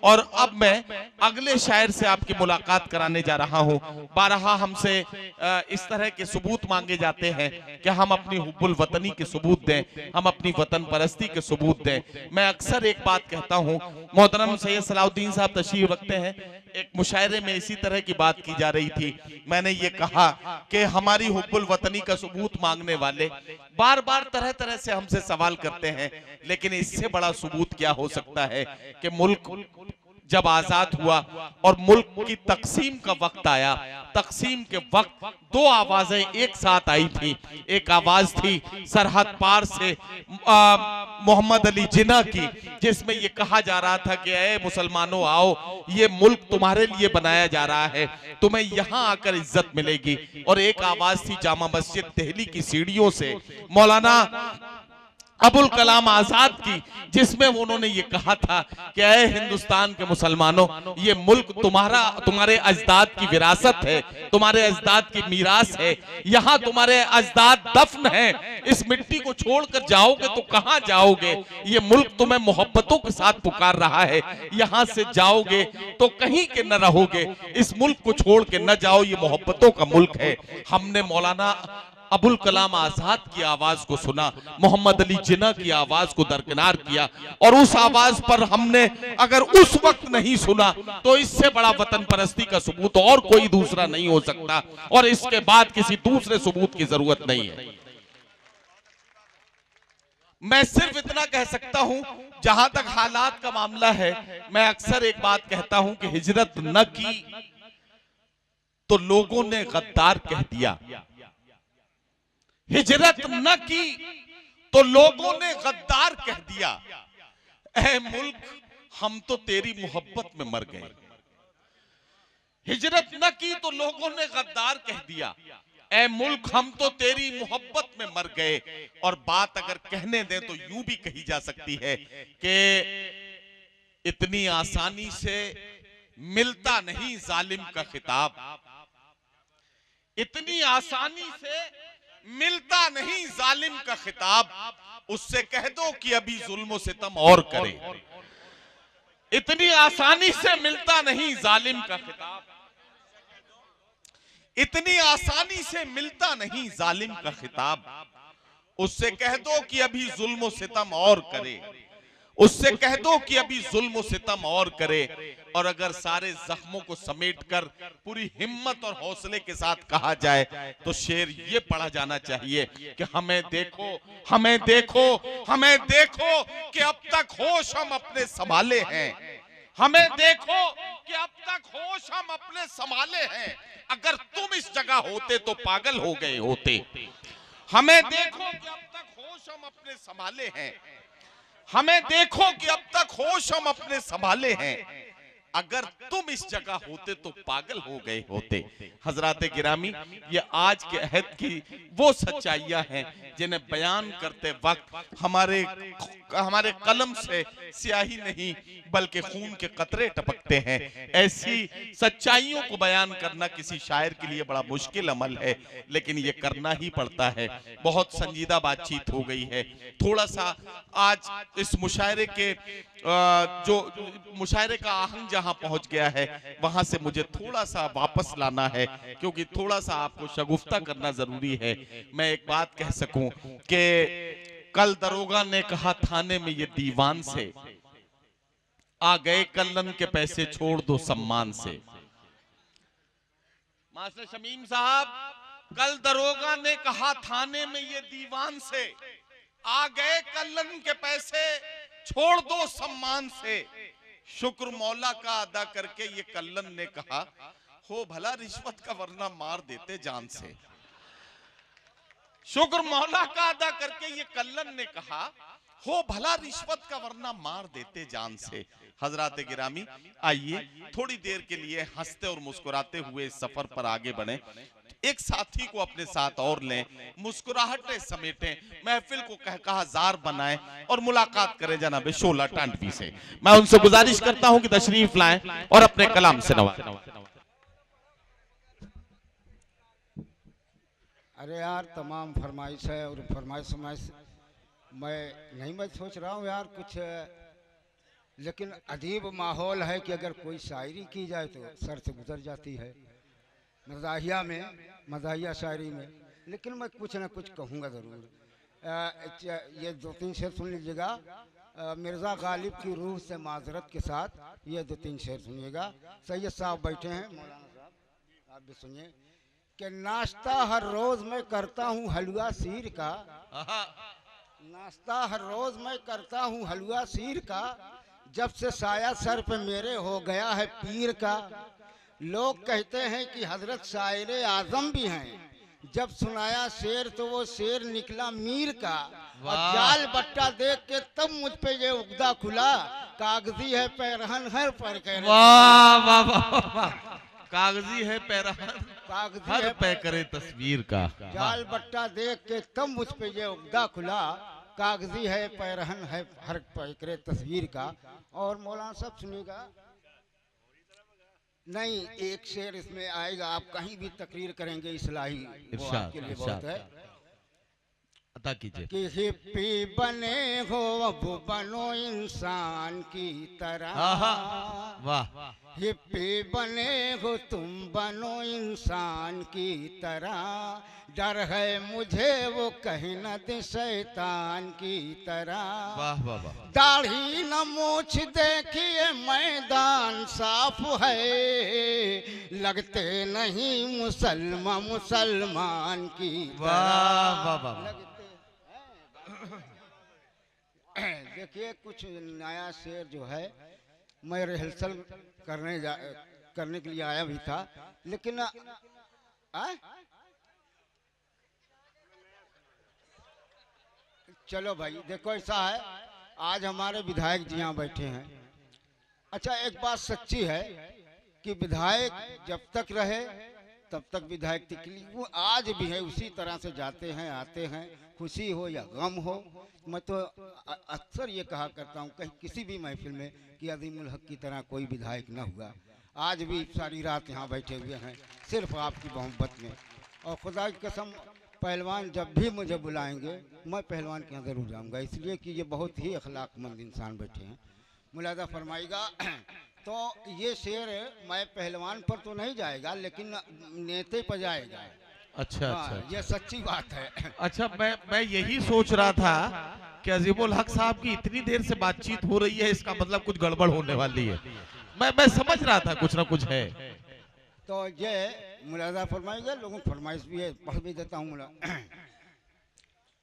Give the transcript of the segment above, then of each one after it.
और अब मैं अगले शायर से आपकी मुलाकात कराने जा रहा हूं। बारहा हमसे इस तरह के सबूत मांगे जाते हैं कि हम अपनी हुब्बुल वतनी के सबूत दें, हम अपनी वतन परस्ती के सबूत दें। मैं अक्सर एक बात कहता हूं, मोहतरम सैयद सलाउद्दीन साहब तशरीफ रखते हैं, एक मुशायरे में इसी तरह की बात की जा रही थी। मैंने ये कहा कि हमारी हुब्बुल वतनी का सबूत मांगने वाले बार बार तरह तरह से हमसे सवाल करते हैं, लेकिन इससे बड़ा सबूत क्या हो सकता है कि मुल्क जब आजाद हुआ और मुल्क की तकसीम का वक्त आया, तकसीम के वक्त दो आवाजें एक साथ आई थी। एक आवाज थी सरहद पार से मोहम्मद अली जिन्ना की, जिसमें यह कहा जा रहा था कि ऐ मुसलमानों आओ, ये मुल्क तुम्हारे लिए बनाया जा रहा है, तुम्हें यहां आकर इज्जत मिलेगी। और एक आवाज थी जामा मस्जिद दिल्ली की सीढ़ियों से मौलाना अबुल कलाम आजाद की, जिसमें उन्होंने ये कहा था कि ऐ हिंदुस्तान के मुसलमानों, ये मुल्क तुम्हारे अजदाद की विरासत है, तुम्हारे अजदाद की मीरास है, यहाँ तुम्हारे अजदाद दफन हैं, इस मिट्टी को छोड़कर जाओगे तो कहाँ जाओगे? ये मुल्क तुम्हें मोहब्बतों के साथ पुकार रहा है, यहाँ से जाओगे तो कहीं के न रहोगे, इस मुल्क को छोड़ के न जाओ, ये मोहब्बतों का मुल्क है। हमने मौलाना अबुल कलाम आजाद की आवाज को सुना, मोहम्मद अली जिन्ना की आवाज को दरकिनार किया, और उस आवाज पर हमने अगर उस वक्त नहीं सुना तो इससे बड़ा वतन परस्ती का सबूत और कोई दूसरा नहीं हो सकता, और इसके बाद किसी दूसरे सबूत की जरूरत नहीं है। मैं सिर्फ इतना कह सकता हूं, जहां तक हालात का मामला है, मैं अक्सर एक बात कहता हूं कि हिजरत न की तो लोगों ने गद्दार कह दिया, हिजरत न की तो लोगों ने गद्दार कह दिया। ऐ मुल्क हम तो तेरी मोहब्बत में मर गए। हिजरत न की तो लोगों ने गद्दार कह दिया, ऐ मुल्क हम तो तेरी मोहब्बत में मर गए। और बात अगर कहने दें तो यूं भी कही जा सकती है कि इतनी आसानी से मिलता नहीं जालिम का खिताब, इतनी आसानी से मिलता नहीं जालिम का खिताब, उससे कह दो कि अभी जुल्म सितम और करे। इतनी आसानी से मिलता नहीं जालिम का खिताब, इतनी आसानी से मिलता नहीं जालिम का खिताब, उससे कह दो कि अभी जुल्म सितम और करे, उससे कह दो कि अभी जुल्म सितम और करे। और अगर सारे जख्मों को समेटकर पूरी हिम्मत और हौसले के साथ कहा जाए तो शेर ये पढ़ा जाना चाहिए कि हमें देखो, हमें देखो, हमें देखो कि अब तक होश हम अपने संभाले हैं, हमें देखो कि अब तक होश हम अपने संभाले हैं, अगर तुम इस जगह होते तो पागल हो गए होते। हमें देखो कि अब तक होश हम अपने संभाले हैं, हमें देखो कि अब तक होश हम अपने संभाले हैं, अगर तुम इस जगह होते तो पागल हो गए होते। हजरात गिरामी, ये आज के अहद की वो सच्चाइयां हैं जिन्हें बयान करते वक्त हमारे कलम से स्याही नहीं बल्कि खून के कतरे टपकते हैं। ऐसी सच्चाइयों को बयान करना किसी शायर के लिए बड़ा मुश्किल अमल है, लेकिन ये करना ही पड़ता है। बहुत संजीदा बातचीत हो गई है, थोड़ा सा आज इस मुशायरे के जो मुशायरे का आहंग जहां पहुंच गया है वहां से मुझे थोड़ा सा वापस लाना है, क्योंकि थोड़ा सा आपको शगुफ्ता करना जरूरी है। मैं एक बात कह सकूं कि कल दरोगा ने कहा थाने में ये दीवान से, आ गए कल्लन के पैसे छोड़ दो सम्मान से। मास्टर शमीम साहब, कल दरोगा ने कहा थाने में ये दीवान से, आ गए कल्लन के पैसे छोड़ दो सम्मान से। शुक्र मौला का अदा करके ये कल्लन ने कहा, हो भला रिश्वत का वरना मार देते जान से। शुक्र मौला का अदा करके ये कल्लन ने कहा, हो भला रिश्वत का वरना मार देते जान से। हजरात गिरामी, आइए थोड़ी देर के लिए हंसते और मुस्कुराते हुए इस सफर पर आगे बढ़े। एक साथी को अपने साथ और लें, मुस्कुराहटें समेटें, महफिल को कहकहाजार बनाएं और मुलाकात करें जनाब शोला टांडवी से। मैं उनसे गुजारिश करता हूं कि तशरीफ लाएं और अपने कलाम से नवाजें। अरे यार, तमाम फरमाइश है और फरमाइश मैं सोच रहा हूँ यार कुछ लेकिन अजीब माहौल है कि अगर कोई शायरी की जाए तो सर से गुजर जाती है मज़ाहिया में, मज़ाहिया शायरी में। लेकिन मैं कुछ ना कुछ कहूँगा ज़रूर। ये 2-3 शेर सुन लीजिएगा। मिर्ज़ा गालिब की रूह से माजरत के साथ ये 2-3 शेर सुनिएगा। सैयद साहब बैठे हैं, मौलाना साहब, आप भी सुनिए। कि नाश्ता हर रोज़ मैं करता हूँ हलवा सीर का, नाश्ता हर रोज़ मैं करता हूँ हलवा सीर का, जब से साया सर पे मेरे हो गया है पीर का। लोग कहते हैं कि हजरत शायर आजम भी हैं, जब सुनाया शेर तो वो शेर निकला मीर का। और जाल बट्टा देख के तब मुझ पे ये उगदा खुला, कागजी है पैरहन हर पर करे। वाह वाह वाह, कागजी है पैरहन कागजी हर है पे करे तस्वीर का। जाल बट्टा देख के तब मुझ पे ये उगदा खुला, कागजी है पैरहन है हर पे करे तस्वीर का। और मौलाना साहब सुनिएगा। नहीं, एक शेर इसमें आएगा, आप कहीं भी तकरीर करेंगे इस्लाही, वो आपके लिए बहुत है। अता कीजिए। कि हिप्पी बने हो अब बनो इंसान की तरह, वाह, हिप्पी बने हो तुम बनो इंसान की तरह, डर है मुझे वो कहीं न दे शैतान की तरह। वाह वाह वाह। दाढ़ी न मूछ देखिए मैदान साफ है, लगते नहीं मुसलमान की तरह। वाह वाह वाह। देखिए कुछ नया शेर जो है, मैं रिहर्सल करने के लिए आया भी था, लेकिन चलो भाई देखो ऐसा है, आज हमारे विधायक जी यहाँ बैठे हैं। अच्छा, एक बात सच्ची है कि विधायक जब तक रहे तब तक विधायक तकलीफ वो आज भी है, उसी तरह से जाते हैं आते हैं, खुशी हो या गम हो। मैं तो अक्सर ये कहा करता हूँ कहीं किसी भी महफिल में कि अजीमुल हक की तरह कोई विधायक न हुआ। आज भी सारी रात यहाँ बैठे हुए हैं सिर्फ आपकी मोहब्बत में। और खुदा की कसम, पहलवान जब भी मुझे बुलाएंगे मैं पहलवान के यहाँ ज़रूर जाऊँगा, इसलिए कि ये बहुत ही अखलाकमंद इंसान बैठे हैं। मुलादा फरमाइएगा। तो ये शेर मैं पहलवान पर तो नहीं जाएगा, लेकिन नेते पर जाएगा। अच्छा अच्छा, ये सच्ची बात है। अच्छा, मैं यही सोच रहा था कि अजीमुल हक साहब की इतनी देर से बातचीत हो रही है, इसका मतलब कुछ गड़बड़ होने वाली है। मैं समझ रहा था कुछ ना कुछ है। तो ये मुलादा फरमाइएगा, लोगों की फरमाइश भी है, पढ़ भी देता हूँ।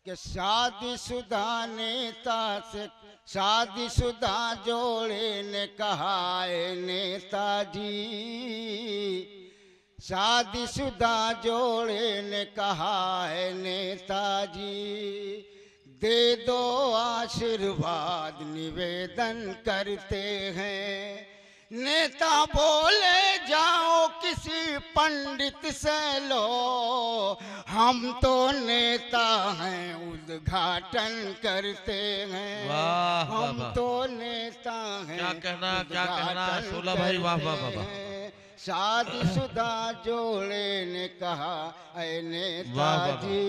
कि शादीशुदा नेता से शादीशुदा जोड़े ने कहा है नेताजी, शादीशुदा जोड़े ने कहा है नेताजी, दे दो आशीर्वाद निवेदन करते हैं। नेता बोले जाओ किसी पंडित से लो, हम तो नेता हैं उद्घाटन करते हैं। हम तो नेता हैं, क्या कहना 16 भाई। वाह वाह वाह वाह। शादीशुदा जोड़े ने कहा ऐ नेताजी,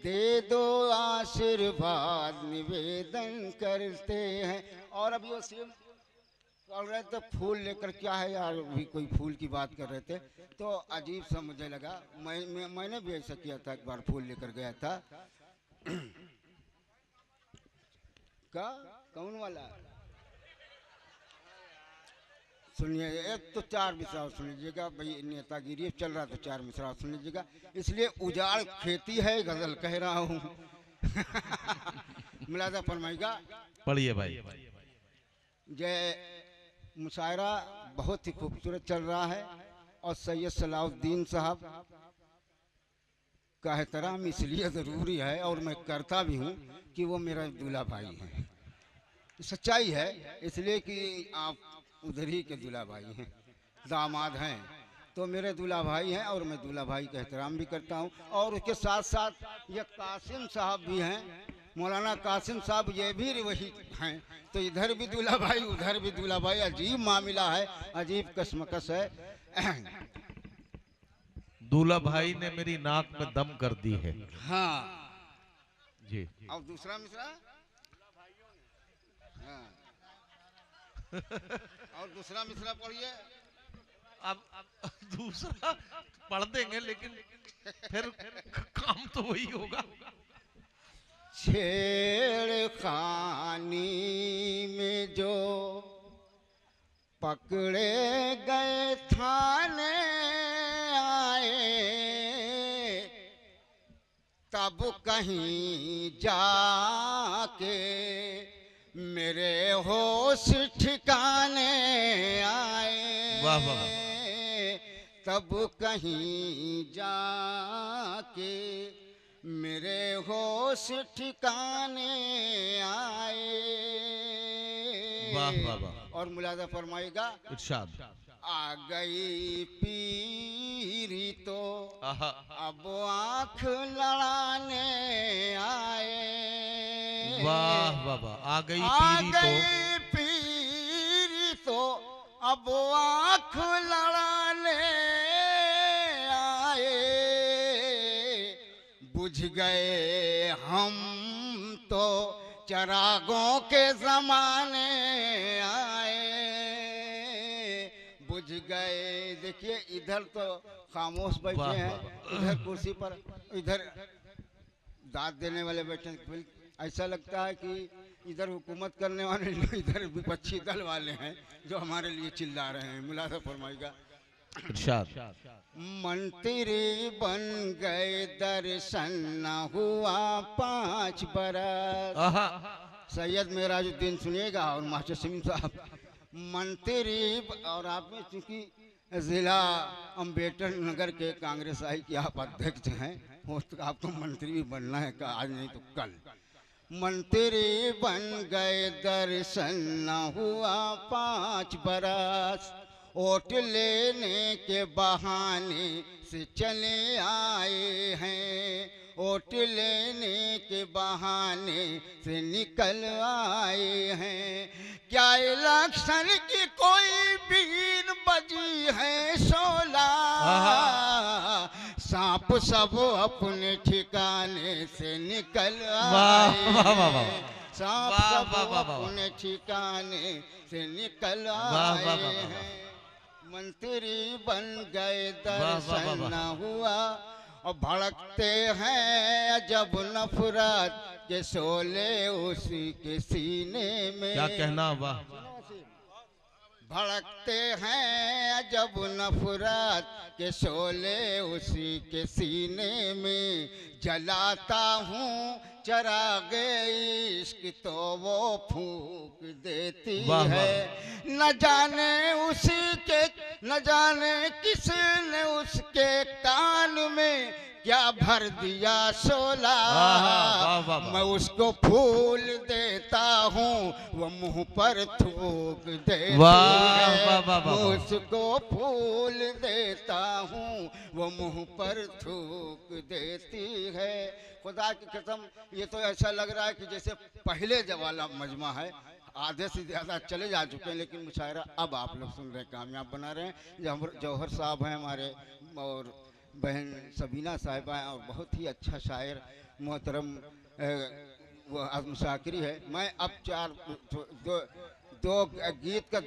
दे दो आशीर्वाद निवेदन करते हैं। और अभी वो सीएम पढ़ रहे थे, फूल लेकर, क्या है यार, भी कोई फूल की बात कर रहे थे तो अजीब सा मुझे लगा। मैंने भी ऐसा किया था, एक बार फूल लेकर गया था। का कौन वाला सुनिए, एक तो 4 मिसरा सुन लीजिएगा भाई, नेतागिरी चल रहा तो 4 मिसरा सुन लीजिएगा। इसलिए उजाड़ खेती है गजल कह रहा हूँ। मुलादा फरमाइएगा। पढ़िए भाई। जय मुशायरा बहुत ही खूबसूरत चल रहा है, और सैयद सलाउद्दीन साहब का एहतराम इसलिए ज़रूरी है, और मैं करता भी हूँ कि वो मेरा दूल्हा भाई है। सच्चाई है, इसलिए कि आप उधर ही के दूल्हा भाई हैं, दामाद हैं, तो मेरे दूल्हा भाई हैं, और मैं दूल्हा भाई का एहतराम भी करता हूँ। और उसके साथ साथ ये कासिम साहब भी हैं, मौलाना कासिम साहब, ये भी वही हैं। तो इधर भी दूल्हा भाई उधर भी दूल्हा भाई, अजीब मामला है, अजीब कशमकश है। दूल्हा भाई ने मेरी नाक में दम कर दी है। हाँ जी। और दूसरा मिश्रा, हाँ और दूसरा मिसरा पढ़िए। अब दूसरा पढ़ देंगे लेकिन फिर काम तो वही होगा। छेड़खानी में जो पकड़े गए थाने आए, तब कहीं जाके मेरे होश ठिकाने आए। वाह वाह। तब कहीं जाके मेरे होश ठिकाने आए। वाह वाह वाह। और मुलाजा फरमाएगा, इरशाद। आ गई पीरी तो आहा। अब आंख लड़ाने आए। वाह वाह वाह। आ गई आ पीरी तो, गई पीरी तो अब आंख लड़ाने आए। बुझ गए हम तो चरागों के जमाने आए। बुझ गए। देखिए इधर तो खामोश बैठे वाह, हैं, वाह, वाह। इधर कुर्सी पर, इधर दाद देने वाले बैठे हैं। ऐसा लगता है कि इधर हुकूमत करने वाले लोग इधर विपक्षी दल वाले हैं जो हमारे लिए चिल्ला रहे हैं। मुलाजा फरमाएगा, इरशाद। मंत्री बन गए दर्शन न हुआ 5 बरस। आहा। सैयद मेराजुद्दीन सुनिएगा और मास्टर सिमीम साहब। मंत्री, और आप में चूंकि जिला अम्बेडकर नगर के कांग्रेस आई की आप अध्यक्ष हैं, हो तो आपको मंत्री भी बनना है, आज नहीं तो कल। मंत्री बन गए दर्शन न हुआ 5 बरस। वोट लेने के बहाने से चले आए हैं। वोट लेने के बहाने से निकल आए हैं। क्या इलेक्शन की कोई बीन बजी है शोला? सांप सब अपने ठिकाने से निकल आए। सांप सब अपने ठिकाने से निकल आए हैं। मंत्री बन गए दर्शन न हुआ और भड़कते हैं जब नफरत के शोले उसी के सीने में। क्या कहना। वाह। भड़कते हैं जब नफरत के शोले उसी के सीने में। जलाता हूँ चरागे इश्क तो वो फूंक देती है। न जाने किसने उसके कान में क्या भर दिया शोला। मैं उसको फूल देता हूँ वो मुंह पर थूक देती है। उसको फूल देता हूँ वो मुंह पर थूक देती है। खुदा की कसम, ये तो ऐसा लग रहा है कि जैसे पहले जब वाला मजमा है। आधे से ज़्यादा चले जा चुके हैं, लेकिन मुशायरा अब आप लोग सुन रहे हैं, कामयाब बना रहे हैं। जौहर साहब हैं हमारे, और बहन सबीना साहिबा हैं, और बहुत ही अच्छा शायर मोहतरम वो आज़म शाकिरी है। मैं अब दो गीत का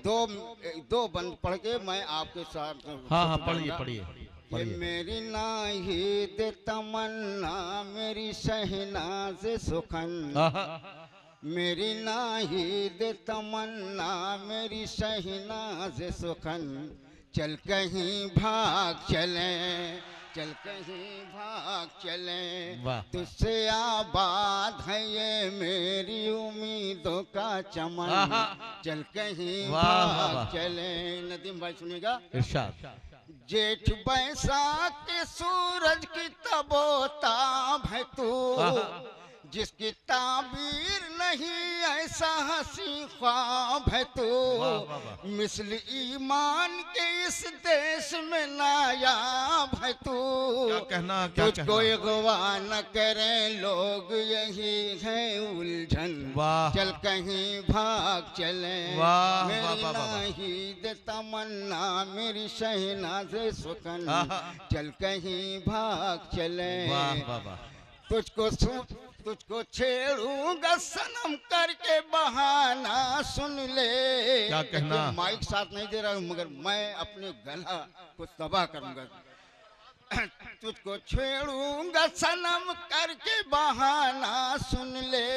दो बंद पढ़ के मैं आपके साथ। हाँ पढ़िए पढ़िए। ये मेरी नाहिद तमन्ना मेरी शहनाज सुखन। मेरी नाहिद तमन्ना मेरी शहनाज सुखन। चल कहीं भाग चले, चल कहीं भाग चले, तुझसे आबाद है ये मेरी उम्मीदों का चमन। चल कहीं भाग चले। नदीम भाई सुनिएगा। इरशाद। जेठ बैसाख के सूरज की तबोताब है तू, जिसकी ताबीर नहीं ऐसा हंसी ख्वाब है तू। मिसल ईमान के इस देश में नायाब है तू। तुझको अगवा न करे लोग यही है उलझन। चल कहीं भाग चले, मेरी नाहिद तमन्ना मेरी शहनाज सुखन। चल कहीं भाग चले, तुझको छेड़ूंगा सनम करके बहाना सुन ले। क्या कहना? देखिए, माइक साथ नहीं दे रहा हूँ मगर मैं अपने गला को तबाह करूंगा। तुझको छेड़ूंगा सनम करके बहाना सुन ले,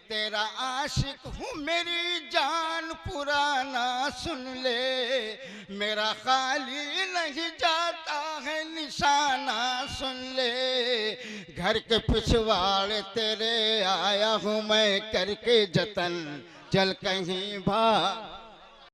तेरा आशिक हूँ मेरी जान पुराना सुन ले, मेरा खाली नहीं जाता है निशाना सुन ले, घर के पिछवाड़े तेरे आया हूँ मैं करके जतन, चल कहीं भाग